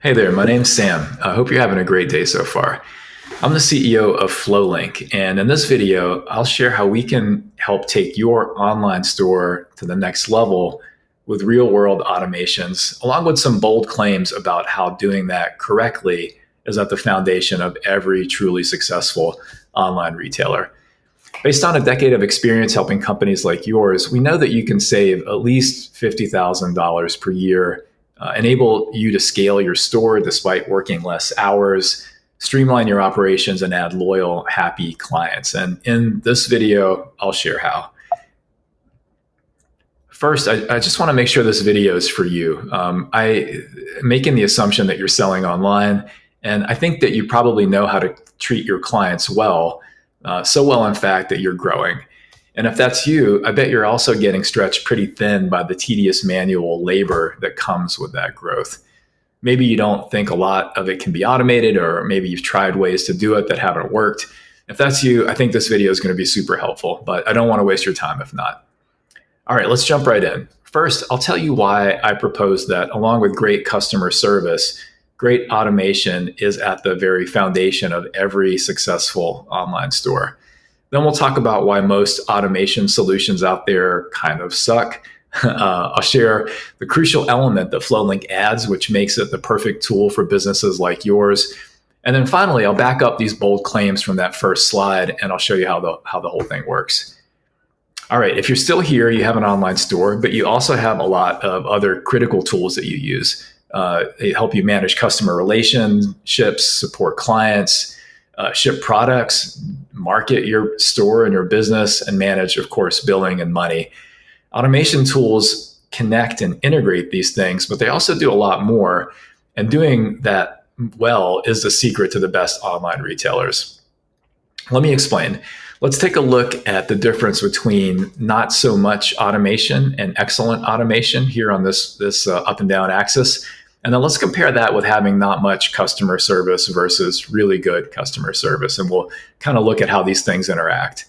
Hey there, my name's Sam. I hope you're having a great day so far. I'm the CEO of FlowLink, and in this video, I'll share how we can help take your online store to the next level with real world automations, along with some bold claims about how doing that correctly is at the foundation of every truly successful online retailer. Based on a decade of experience helping companies like yours, we know that you can save at least $50,000 per year, enable you to scale your store despite working less hours, streamline your operations, and add loyal, happy clients. And in this video, I'll share how. First, I just want to make sure this video is for you. I'm making the assumption that you're selling online, and I think that you probably know how to treat your clients well, so well, in fact, that you're growing. And if that's you, I bet you're also getting stretched pretty thin by the tedious manual labor that comes with that growth. Maybe you don't think a lot of it can be automated, or maybe you've tried ways to do it that haven't worked. If that's you, I think this video is going to be super helpful, but I don't want to waste your time if not. All right, let's jump right in. First, I'll tell you why I propose that along with great customer service, great automation is at the very foundation of every successful online store. Then we'll talk about why most automation solutions out there kind of suck. I'll share the crucial element that FlowLink adds, which makes it the perfect tool for businesses like yours. And then finally, I'll back up these bold claims from that first slide, and I'll show you how the whole thing works. All right, if you're still here, you have an online store, but you also have a lot of other critical tools that you use. They help you manage customer relationships, support clients, ship products, market your store and your business, and manage, of course, billing and money. Automation tools connect and integrate these things, but they also do a lot more. And doing that well is the secret to the best online retailers. Let me explain. Let's take a look at the difference between not so much automation and excellent automation here on this up and down axis. And then let's compare that with having not much customer service versus really good customer service. And we'll kind of look at how these things interact.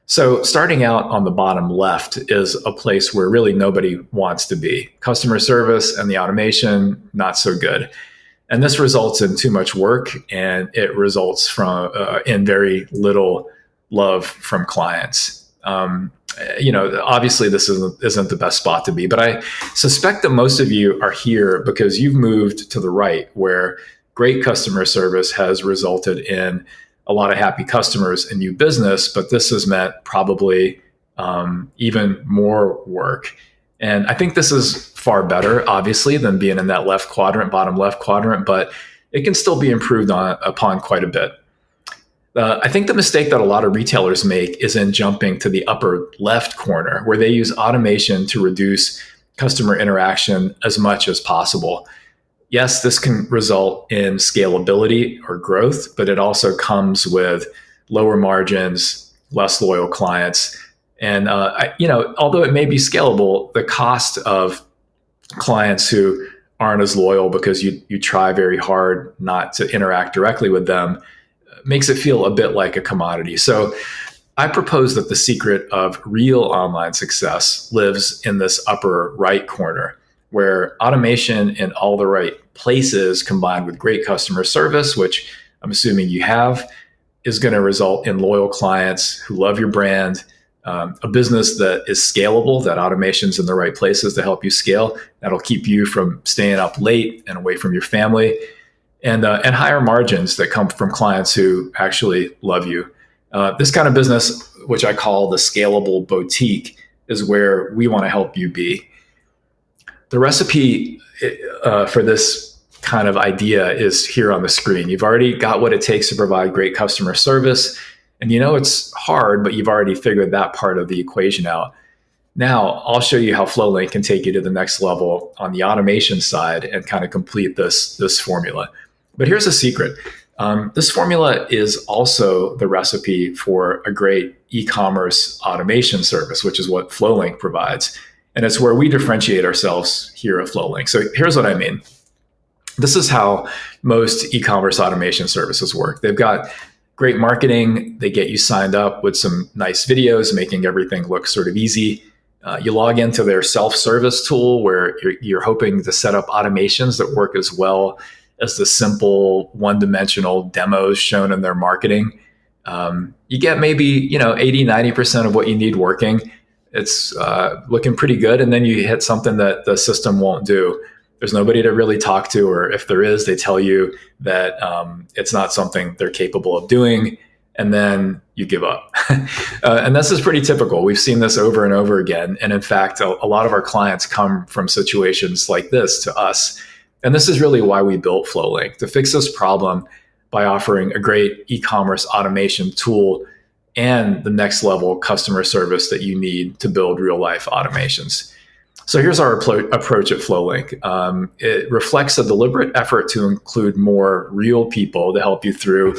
So starting out on the bottom left is a place where really nobody wants to be. Customer service and the automation, not so good. And this results in too much work, and it results in very little love from clients. Obviously this isn't the best spot to be, but I suspect that most of you are here because you've moved to the right, where great customer service has resulted in a lot of happy customers and new business, but this has meant probably even more work. And I think this is far better, obviously, than being in that left quadrant, bottom left quadrant, but it can still be improved upon quite a bit. I think the mistake that a lot of retailers make is in jumping to the upper left corner, where they use automation to reduce customer interaction as much as possible. Yes, this can result in scalability or growth, but it also comes with lower margins, less loyal clients. And although it may be scalable, the cost of clients who aren't as loyal because you try very hard not to interact directly with them makes it feel a bit like a commodity. So I propose that the secret of real online success lives in this upper right corner, where automation in all the right places combined with great customer service, which I'm assuming you have, is going to result in loyal clients who love your brand, a business that is scalable, that automation's in the right places to help you scale. That'll keep you from staying up late and away from your family, and higher margins that come from clients who actually love you. This kind of business, which I call the scalable boutique, is where we want to help you be. The recipe for this kind of idea is here on the screen. You've already got what it takes to provide great customer service, and you know it's hard, but you've already figured that part of the equation out. Now, I'll show you how FlowLink can take you to the next level on the automation side and kind of complete this formula. But here's a secret. This formula is also the recipe for a great e-commerce automation service, which is what FlowLink provides. And it's where we differentiate ourselves here at FlowLink. So here's what I mean. This is how most e-commerce automation services work. They've got great marketing. They get you signed up with some nice videos, making everything look sort of easy. You log into their self-service tool where you're hoping to set up automations that work as well as the simple one-dimensional demos shown in their marketing. You get maybe 80, 90% of what you need working. It's looking pretty good, and then you hit something that the system won't do. There's nobody to really talk to, or if there is, they tell you that it's not something they're capable of doing, and then you give up. And this is pretty typical. We've seen this over and over again. And in fact, a lot of our clients come from situations like this to us. And this is really why we built FlowLink, to fix this problem by offering a great e-commerce automation tool and the next level customer service that you need to build real life automations. So here's our approach at FlowLink. It reflects a deliberate effort to include more real people to help you through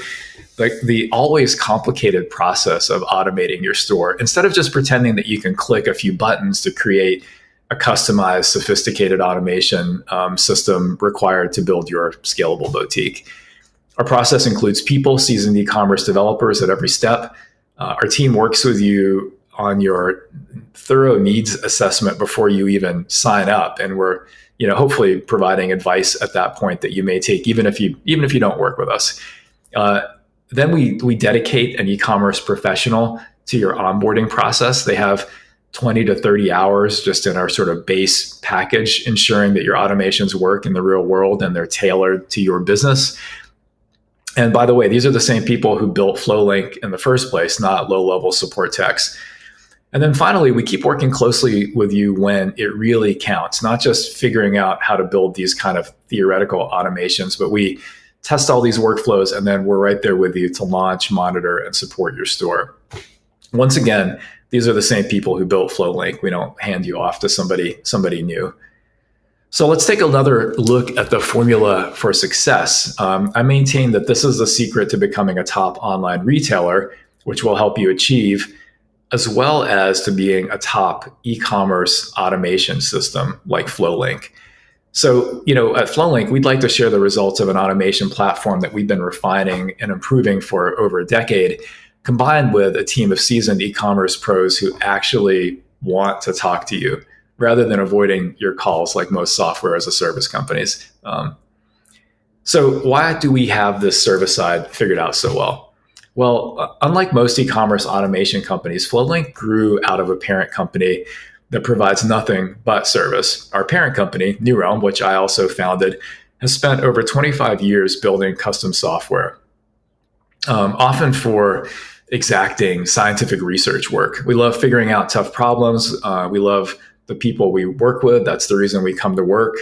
the always complicated process of automating your store. Instead of just pretending that you can click a few buttons to create a customized, sophisticated automation system required to build your scalable boutique. Our process includes people, seasoned e-commerce developers at every step. Our team works with you on your thorough needs assessment before you even sign up, and we're hopefully providing advice at that point that you may take even if you don't work with us. Then we dedicate an e-commerce professional to your onboarding process. They have 20 to 30 hours just in our sort of base package, ensuring that your automations work in the real world and they're tailored to your business. And by the way, these are the same people who built FlowLink in the first place, not low-level support techs. And then finally, we keep working closely with you when it really counts, not just figuring out how to build these kind of theoretical automations, but we test all these workflows, and then we're right there with you to launch, monitor, and support your store. Once again, these are the same people who built FlowLink. We don't hand you off to somebody new. So let's take another look at the formula for success. I maintain that this is the secret to becoming a top online retailer, which will help you achieve, as well as to being a top e-commerce automation system like FlowLink. So, at FlowLink, we'd like to share the results of an automation platform that we've been refining and improving for over a decade, combined with a team of seasoned e-commerce pros who actually want to talk to you, rather than avoiding your calls like most software as a service companies. So why do we have this service side figured out so well? Well, unlike most e-commerce automation companies, FlowLink grew out of a parent company that provides nothing but service. Our parent company, NewRealm, which I also founded, has spent over 25 years building custom software, often for exacting scientific research work. We love figuring out tough problems. We love the people we work with. That's the reason we come to work.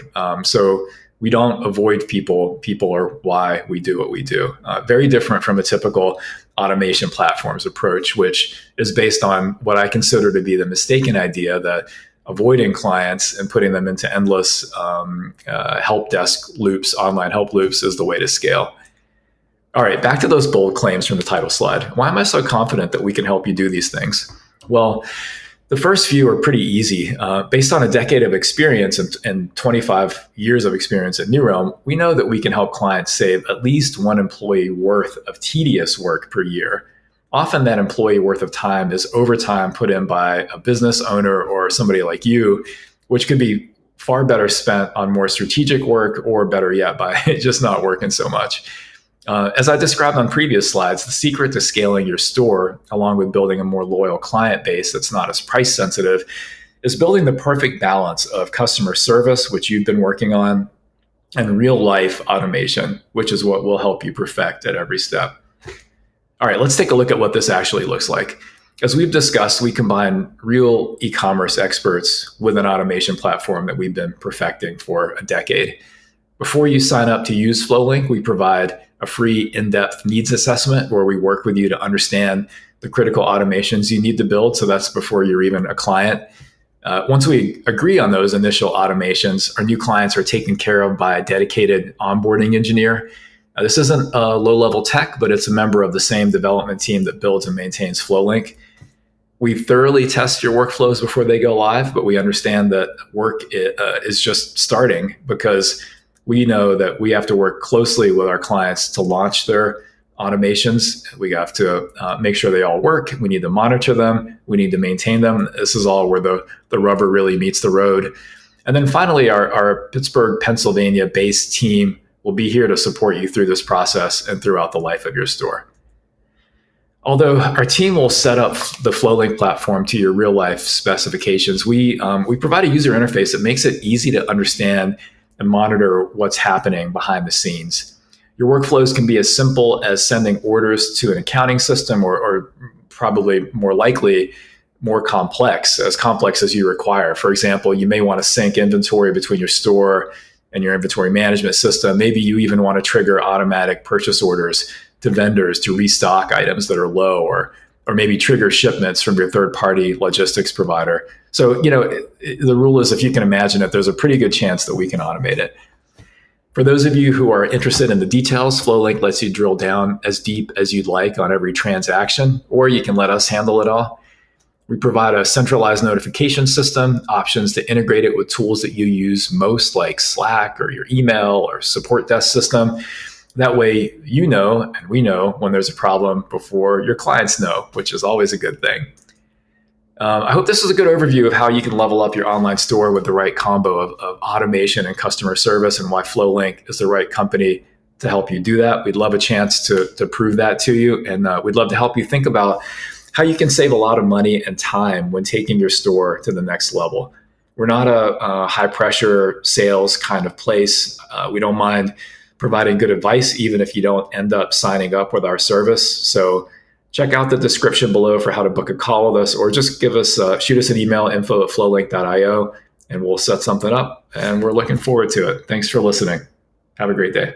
So we don't avoid people. People are why we do what we do. Very different from a typical automation platforms approach, which is based on what I consider to be the mistaken idea that avoiding clients and putting them into endless help desk loops, online help loops, is the way to scale. All right, back to those bold claims from the title slide. Why am I so confident that we can help you do these things? Well, the first few are pretty easy. Based on a decade of experience and 25 years of experience at NewRealm, we know that we can help clients save at least one employee worth of tedious work per year. Often that employee worth of time is overtime put in by a business owner or somebody like you, which could be far better spent on more strategic work, or better yet, by just not working so much. As I described on previous slides, the secret to scaling your store, along with building a more loyal client base that's not as price sensitive, is building the perfect balance of customer service, which you've been working on, and real life automation, which is what will help you perfect at every step. All right, let's take a look at what this actually looks like. As we've discussed, we combine real e-commerce experts with an automation platform that we've been perfecting for a decade. Before you sign up to use FlowLink, we provide a free in-depth needs assessment where we work with you to understand the critical automations you need to build. So that's before you're even a client. Once we agree on those initial automations, our new clients are taken care of by a dedicated onboarding engineer. This isn't a low-level tech, but it's a member of the same development team that builds and maintains FlowLink. We thoroughly test your workflows before they go live, but we understand that work is just starting, because we know that we have to work closely with our clients to launch their automations. We have to make sure they all work. We need to monitor them. We need to maintain them. This is all where the rubber really meets the road. And then finally, our Pittsburgh, Pennsylvania-based team we'll be here to support you through this process and throughout the life of your store. Although our team will set up the FlowLink platform to your real life specifications, we provide a user interface that makes it easy to understand and monitor what's happening behind the scenes. Your workflows can be as simple as sending orders to an accounting system or probably more likely more complex as you require. For example, you may want to sync inventory between your store and your inventory management system. Maybe you even want to trigger automatic purchase orders to vendors to restock items that are low, or maybe trigger shipments from your third-party logistics provider. So, the rule is, if you can imagine it, there's a pretty good chance that we can automate it. For those of you who are interested in the details, FlowLink lets you drill down as deep as you'd like on every transaction, or you can let us handle it all. We provide a centralized notification system, options to integrate it with tools that you use most, like Slack or your email or support desk system. That way, and we know when there's a problem before your clients know, which is always a good thing. I hope this is a good overview of how you can level up your online store with the right combo of automation and customer service, and why FlowLink is the right company to help you do that. We'd love a chance to prove that to you, and we'd love to help you think about how you can save a lot of money and time when taking your store to the next level. We're not a high pressure sales kind of place. We don't mind providing good advice, even if you don't end up signing up with our service. So check out the description below for how to book a call with us, or just shoot us an email, info@flowlink.io, and we'll set something up. And we're looking forward to it. Thanks for listening. Have a great day.